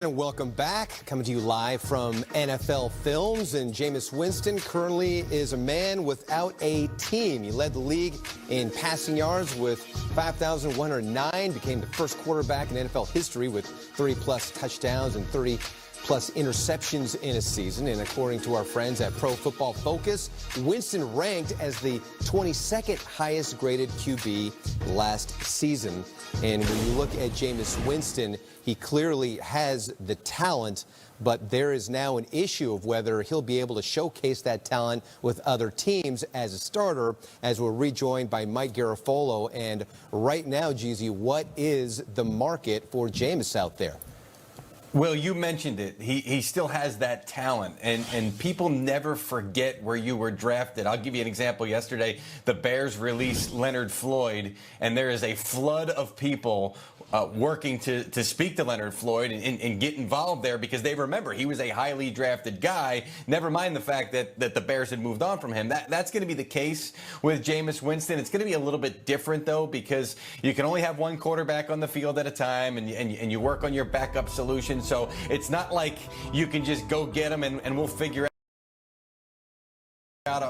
And welcome back. Coming to you live from NFL Films. And Jameis Winston currently is a man without a team. He led the league in passing yards with 5,109. Became the first quarterback in NFL history with 30-plus touchdowns and 30-plus interceptions in a season. And according to our friends at Pro Football Focus, Winston ranked as the 22nd highest graded QB last season. And when you look at Jameis Winston, he clearly has the talent, but there is now an issue of whether he'll be able to showcase that talent with other teams as a starter, as we're rejoined by Mike Garafolo. And right now, Jeezy, what is the market for Jameis out there? Will, you mentioned it. He still has that talent, and people never forget where you were drafted. I'll give you an example. Yesterday, the Bears released Leonard Floyd, and there is a flood of people working to speak to Leonard Floyd and get involved there because they remember he was a highly drafted guy, never mind the fact that the Bears had moved on from him. That's going to be the case with Jameis Winston. It's going to be a little bit different, though, because you can only have one quarterback on the field at a time, and you work on your backup solution. So it's not like you can just go get him and we'll figure out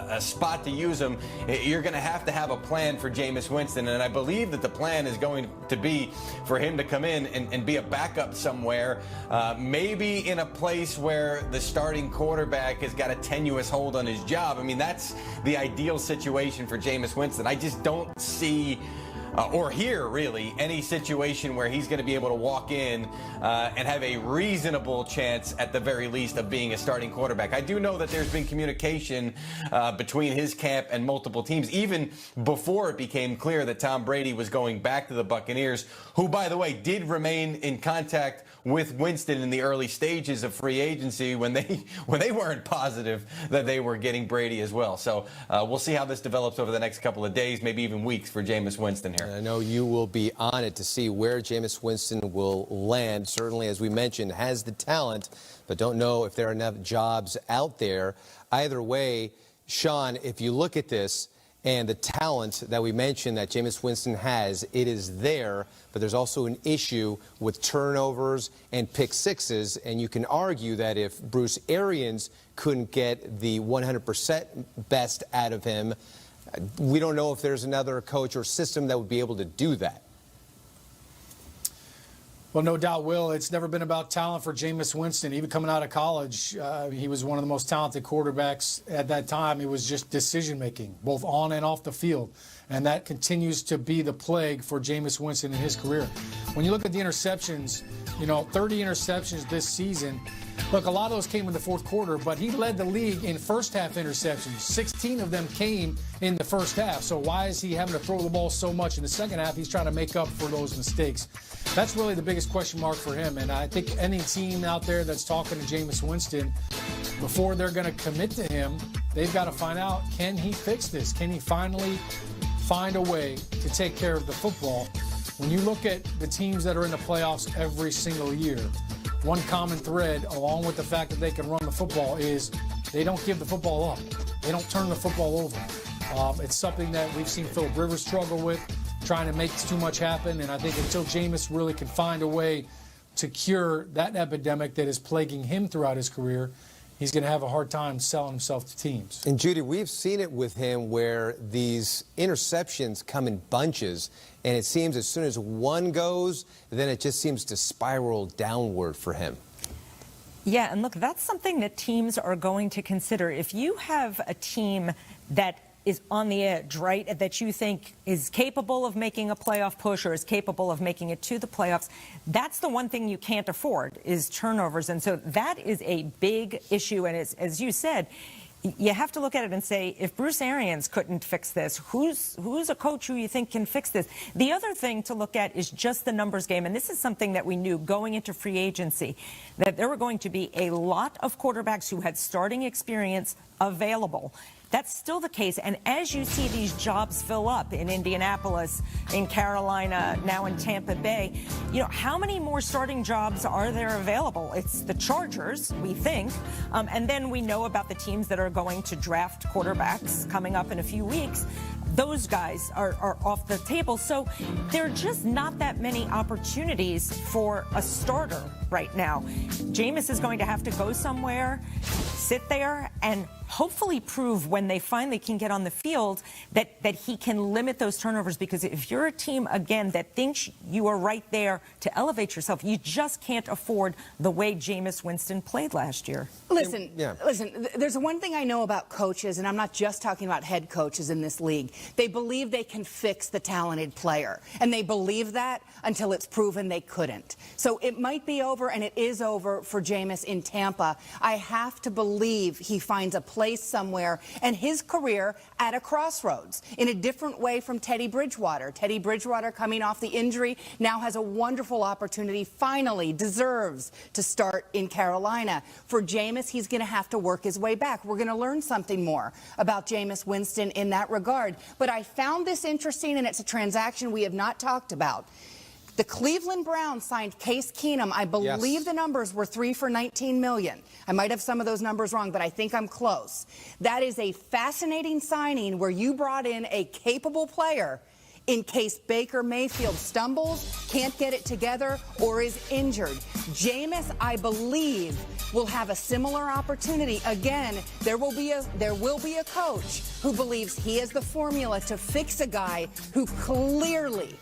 a spot to use him. You're going to have a plan for Jameis Winston, and I believe that the plan is going to be for him to come in and be a backup somewhere, maybe in a place where the starting quarterback has got a tenuous hold on his job. I mean, that's the ideal situation for Jameis Winston. I just don't see or hear, really, any situation where he's going to be able to walk in and have a reasonable chance, at the very least, of being a starting quarterback. I do know that there's been communication between his camp and multiple teams, even before it became clear that Tom Brady was going back to the Buccaneers, who, by the way, did remain in contact with Winston in the early stages of free agency when they weren't positive that they were getting Brady as well. So we'll see how this develops over the next couple of days, maybe even weeks for Jameis Winston here. I know you will be on it to see where Jameis Winston will land. Certainly, as we mentioned, has the talent, but don't know if there are enough jobs out there. Either way, Sean, if you look at this and the talent that we mentioned that Jameis Winston has, it is there, but there's also an issue with turnovers and pick sixes, and you can argue that if Bruce Arians couldn't get the 100% best out of him, we don't know if there's another coach or system that would be able to do that. Well, no doubt, Will. It's never been about talent for Jameis Winston. Even coming out of college, he was one of the most talented quarterbacks at that time. It was just decision-making, both on and off the field. And that continues to be the plague for Jameis Winston in his career. When you look at the interceptions, 30 interceptions this season. Look, a lot of those came in the fourth quarter, but he led the league in first-half interceptions. 16 of them came in the first half. So why is he having to throw the ball so much in the second half? He's trying to make up for those mistakes. That's really the biggest question mark for him. And I think any team out there that's talking to Jameis Winston, before they're going to commit to him, they've got to find out, can he fix this? Can he finally find a way to take care of the football? When you look at the teams that are in the playoffs every single year, one common thread, along with the fact that they can run the football, is they don't give the football up. They don't turn the football over. It's something that we've seen Philip Rivers struggle with, trying to make too much happen. And I think until Jameis really can find a way to cure that epidemic that is plaguing him throughout his career, he's going to have a hard time selling himself to teams. And, Judy, we've seen it with him where these interceptions come in bunches, and it seems as soon as one goes, then it just seems to spiral downward for him. Yeah, and look, that's something that teams are going to consider. If you have a team that is on the edge, right, that you think is capable of making a playoff push or is capable of making it to the playoffs, that's the one thing you can't afford is turnovers. And so that is a big issue. And as you said, you have to look at it and say, if Bruce Arians couldn't fix this, who's a coach who you think can fix this? The other thing to look at is just the numbers game. And this is something that we knew going into free agency, that there were going to be a lot of quarterbacks who had starting experience available. That's still the case. And as you see these jobs fill up in Indianapolis, in Carolina, now in Tampa Bay, how many more starting jobs are there available? It's the Chargers, we think. And then we know about the teams that are going to draft quarterbacks coming up in a few weeks. those guys are off the table. So there are just not that many opportunities for a starter right now. Jameis is going to have to go somewhere, sit there, and hopefully prove when they finally can get on the field that he can limit those turnovers, because if you're a team, again, that thinks you are right there to elevate yourself, you just can't afford the way Jameis Winston played last year. Listen, there's one thing I know about coaches, and I'm not just talking about head coaches in this league. They believe they can fix the talented player, and they believe that until it's proven they couldn't. So it might be over, and it is over for Jameis in Tampa. I have to believe he finds a place somewhere and his career at a crossroads in a different way from Teddy Bridgewater. Teddy Bridgewater, coming off the injury, now has a wonderful opportunity, finally deserves to start in Carolina. For Jameis, he's going to have to work his way back. We're going to learn something more about Jameis Winston in that regard. But I found this interesting, and it's a transaction we have not talked about. The Cleveland Browns signed Case Keenum. I believe the numbers were 3 for $19 million. I might have some of those numbers wrong, but I think I'm close. That is a fascinating signing where you brought in a capable player in case Baker Mayfield stumbles, can't get it together, or is injured. Jameis, I believe, will have a similar opportunity. Again, there will be a coach who believes he has the formula to fix a guy who clearly,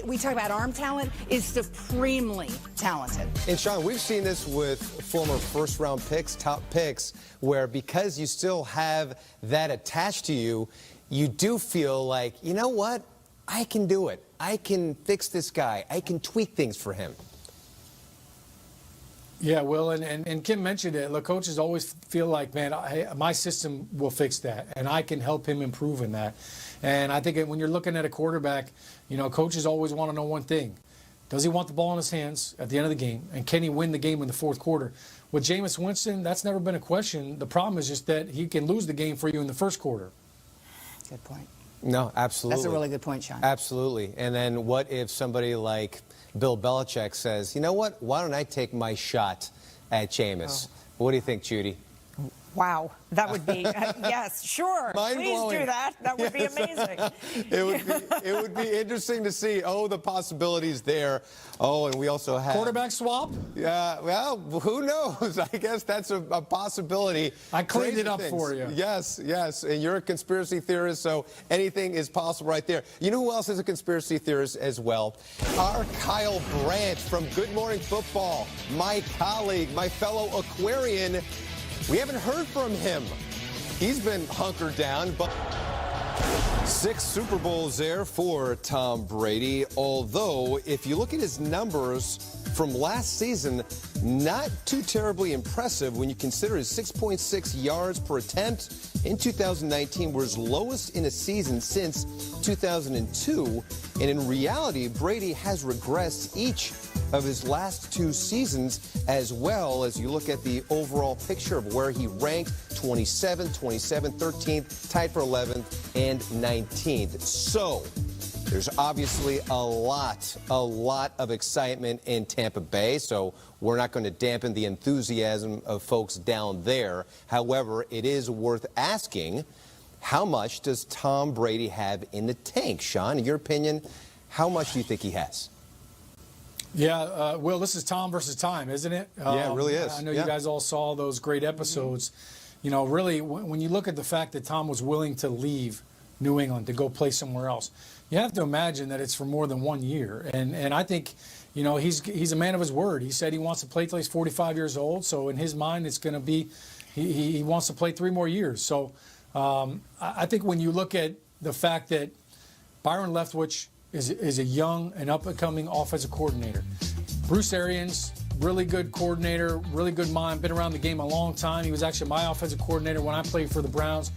we talk about arm talent, is supremely talented. And Sean, we've seen this with former first-round picks, top picks, where because you still have that attached to you, you do feel like, you know what? I can do it. I can fix this guy. I can tweak things for him. Yeah, Will, and Kim mentioned it. Look, coaches always feel like, man, my system will fix that, and I can help him improve in that. And I think when you're looking at a quarterback, you know, coaches always want to know one thing. Does he want the ball in his hands at the end of the game? And can he win the game in the fourth quarter? With Jameis Winston, that's never been a question. The problem is just that he can lose the game for you in the first quarter. Good point. No, absolutely. That's a really good point, Sean. Absolutely. And then what if somebody like Bill Belichick says, you know what, why don't I take my shot at Jameis? Oh. What do you think, Judy? Wow, that would be, yes, sure. Mind-blowing. Please do that. That would be amazing. It would be interesting to see, the possibilities there. Oh, and we also have... Quarterback swap? Yeah, well, who knows? I guess that's a possibility. I cleaned Crazy it up things. for you. Yes, yes. And you're a conspiracy theorist, so anything is possible right there. You know who else is a conspiracy theorist as well? Our Kyle Brandt from Good Morning Football, my colleague, my fellow Aquarian. We haven't heard from him. He's been hunkered down, but 6 Super Bowls there for Tom Brady. Although, if you look at his numbers from last season, not too terribly impressive when you consider his 6.6 yards per attempt in 2019 were his lowest in a season since 2002. And in reality, Brady has regressed each of his last 2 seasons, as well as you look at the overall picture of where he ranked: 27th, 13th, tied for 11th, and 19th. So there's obviously a lot of excitement in Tampa Bay, so we're not going to dampen the enthusiasm of folks down there. However, it is worth asking, how much does Tom Brady have in the tank? Sean, in your opinion, how much do you think he has? Yeah, Will, this is Tom versus time, isn't it? Yeah, it really is. I know you guys all saw those great episodes. You know, really, when you look at the fact that Tom was willing to leave New England to go play somewhere else, you have to imagine that it's for more than 1 year. And I think, you know, he's a man of his word. He said he wants to play till he's 45 years old. So in his mind, it's going to be he wants to play 3 more years. So I think when you look at the fact that Byron Leftwich is a young and up-and-coming offensive coordinator. Bruce Arians, really good coordinator, really good mind, been around the game a long time. He was actually my offensive coordinator when I played for the Browns.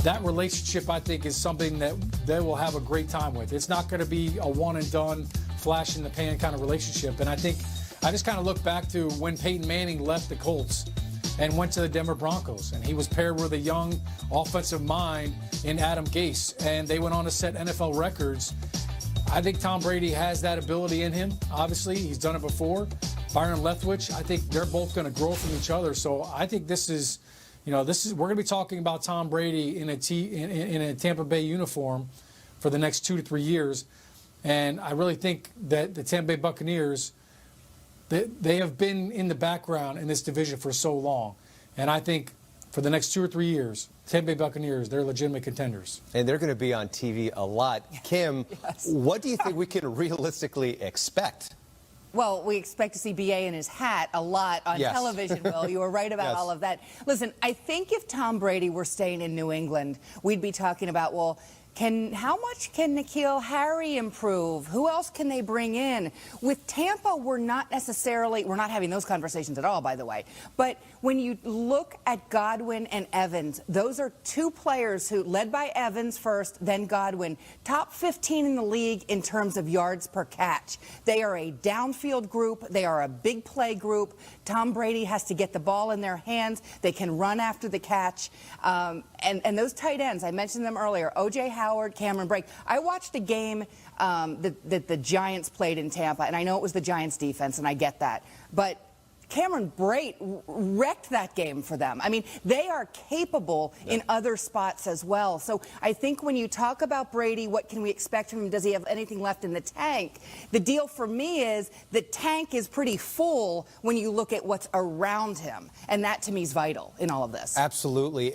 That relationship, I think, is something that they will have a great time with. It's not going to be a one-and-done, flash-in-the-pan kind of relationship. And I think I just kind of look back to when Peyton Manning left the Colts and went to the Denver Broncos. And he was paired with a young offensive mind in Adam Gase. And they went on to set NFL records. I think Tom Brady has that ability in him. Obviously, he's done it before. Byron Leftwich, I think they're both going to grow from each other. So I think this is, we're going to be talking about Tom Brady in a Tampa Bay uniform for the next 2 to 3 years. And I really think that the Tampa Bay Buccaneers, they have been in the background in this division for so long. And I think for the next 2 or 3 years, Tampa Bay Buccaneers, they're legitimate contenders. And they're going to be on TV a lot. Kim, Yes. what do you think we can realistically expect? Well, we expect to see BA in his hat a lot on Yes. television, Will. You were right about Yes. all of that. Listen, I think if Tom Brady were staying in New England, we'd be talking about, well, how much can N'Keal Harry improve? Who else can they bring in? With Tampa, we're not having those conversations at all, by the way. But when you look at Godwin and Evans, those are two players who, led by Evans first, then Godwin, top 15 in the league in terms of yards per catch. They are a downfield group. They are a big play group. Tom Brady has to get the ball in their hands. They can run after the catch. And those tight ends, I mentioned them earlier, O.J. Howard, Cameron Brake. I watched a game that the Giants played in Tampa, and I know it was the Giants defense, and I get that. But Cameron Brate wrecked that game for them. I mean, they are capable in other spots as well. So I think when you talk about Brady, what can we expect from him? Does he have anything left in the tank? The deal for me is the tank is pretty full when you look at what's around him. And that, to me, is vital in all of this. Absolutely.